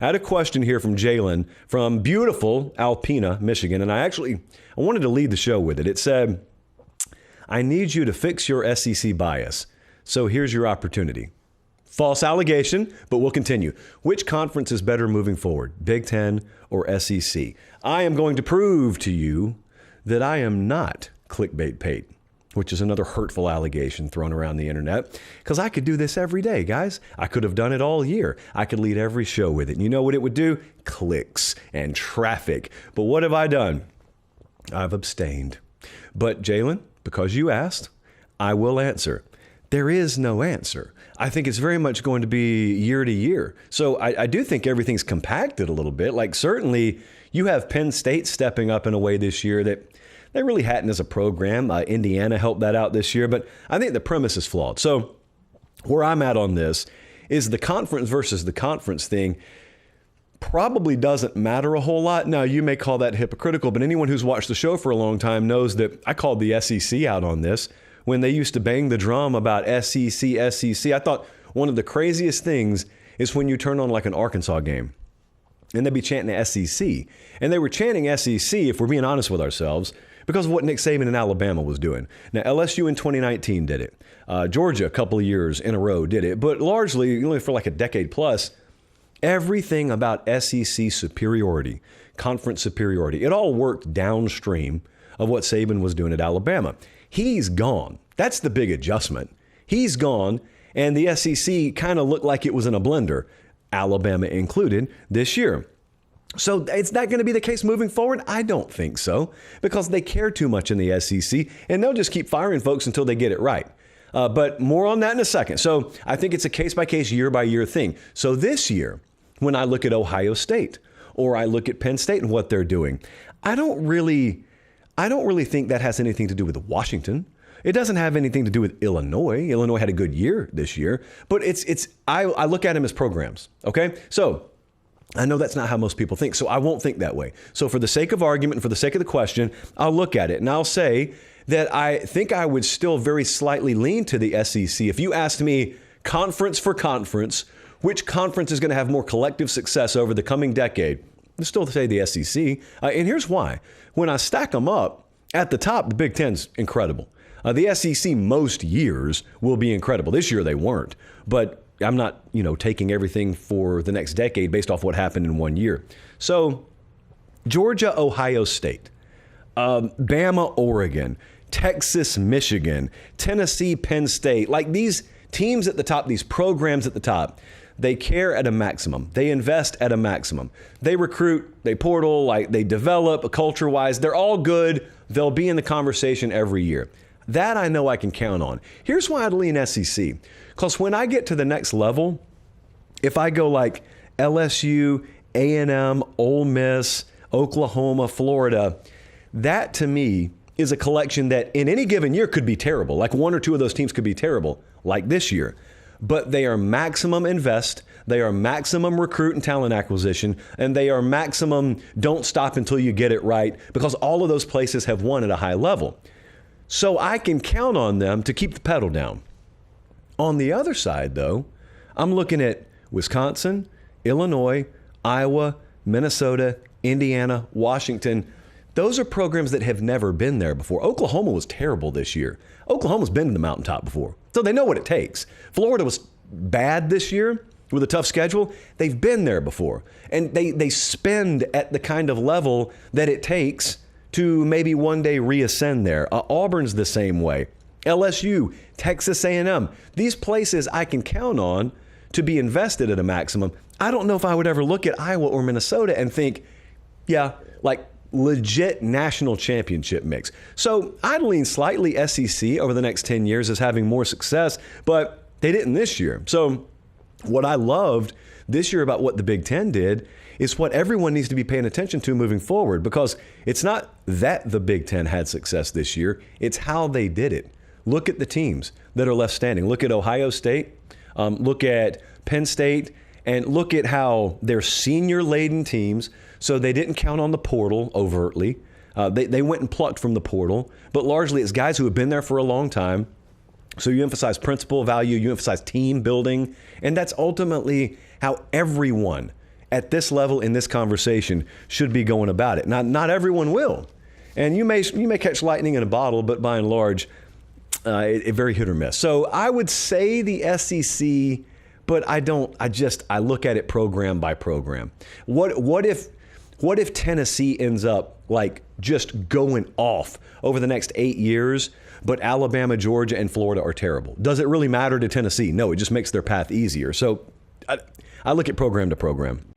I had a question here from Jalen from beautiful Alpena, Michigan, and I wanted to lead the show with it. It said, I need you to fix your SEC bias. So here's your opportunity. False allegation, but we'll continue. Which conference is better moving forward, Big Ten or SEC? I am going to prove to you that I am not clickbait Pate, which is another hurtful allegation thrown around the internet, because I could do this every day, guys. I could have done it all year. I could lead every show with it. And you know what it would do? Clicks and traffic. But what have I done? I've abstained. But Jalen, because you asked, I will answer. There is no answer. I think it's very much going to be year to year. So I do think everything's compacted a little bit. Like certainly you have Penn State stepping up in a way this year that they really hadn't as a program. Indiana helped that out this year, but I think the premise is flawed. So where I'm at on this is the conference versus the conference thing probably doesn't matter a whole lot. Now, you may call that hypocritical, but anyone who's watched the show for a long time knows that I called the SEC out on this when they used to bang the drum about SEC. I thought one of the craziest things is when you turn on like an Arkansas game and they'd be chanting the SEC. And they were chanting SEC, if we're being honest with ourselves, because of what Nick Saban in Alabama was doing. Now, LSU in 2019 did it. Georgia a couple of years in a row did it. But largely, only for like a decade plus, everything about SEC superiority, conference superiority, it all worked downstream of what Saban was doing at Alabama. He's gone. That's the big adjustment. He's gone, and the SEC kind of looked like it was in a blender, Alabama included, this year. So it's not going to be the case moving forward? I don't think so, because they care too much in the SEC, and they'll just keep firing folks until they get it right. But more on that in a second. So I think it's a case-by-case, year-by-year thing. So this year, when I look at Ohio State or I look at Penn State and what they're doing, I don't really think that has anything to do with Washington. It doesn't have anything to do with Illinois. Illinois had a good year this year, but I look at them as programs. Okay, so I know that's not how most people think, so I won't think that way. So for the sake of argument and for the sake of the question, I'll look at it and I'll say that I think I would still very slightly lean to the SEC. If you asked me conference for conference, which conference is going to have more collective success over the coming decade, I'd still say the SEC. And here's why. When I stack them up, at the top, the Big Ten's incredible. The SEC most years will be incredible. This year they weren't, but I'm not, taking everything for the next decade based off what happened in 1 year. So Georgia, Ohio State, Bama, Oregon, Texas, Michigan, Tennessee, Penn State, like these teams at the top, these programs at the top, they care at a maximum. They invest at a maximum. They recruit, they portal, they develop culture-wise. They're all good. They'll be in the conversation every year. That I know I can count on. Here's why I'd lean SEC. Because when I get to the next level, if I go like LSU, A&M, Ole Miss, Oklahoma, Florida, that to me is a collection that in any given year could be terrible. Like one or two of those teams could be terrible, like this year. But they are maximum invest, they are maximum recruit and talent acquisition, and they are maximum don't stop until you get it right, because all of those places have won at a high level. So I can count on them to keep the pedal down. On the other side, though, I'm looking at Wisconsin, Illinois, Iowa, Minnesota, Indiana, Washington. Those are programs that have never been there before. Oklahoma was terrible this year. Oklahoma's been to the mountaintop before, so they know what it takes. Florida was bad this year with a tough schedule. They've been there before, and they spend at the kind of level that it takes to maybe one day reascend there. Auburn's the same way. LSU, Texas A&M. These places I can count on to be invested at a maximum. I don't know if I would ever look at Iowa or Minnesota and think, yeah, like legit national championship mix. So I'd lean slightly SEC over the next 10 years as having more success, but they didn't this year. So what I loved this year about what the Big Ten did is what everyone needs to be paying attention to moving forward, because it's not that the Big Ten had success this year, it's how they did it. Look at the teams that are left standing. Look at Ohio State, look at Penn State, and look at how they're senior-laden teams, so they didn't count on the portal overtly. They went and plucked from the portal, but largely it's guys who have been there for a long time. So you emphasize principal value, you emphasize team building, and that's ultimately how everyone at this level in this conversation should be going about it. Not everyone will. And you may catch lightning in a bottle, but by and large, it very hit or miss. So I would say the SEC, but I look at it program by program. What if Tennessee ends up like just going off over the next 8 years, but Alabama, Georgia, and Florida are terrible? Does it really matter to Tennessee? No, it just makes their path easier. So I look at program to program.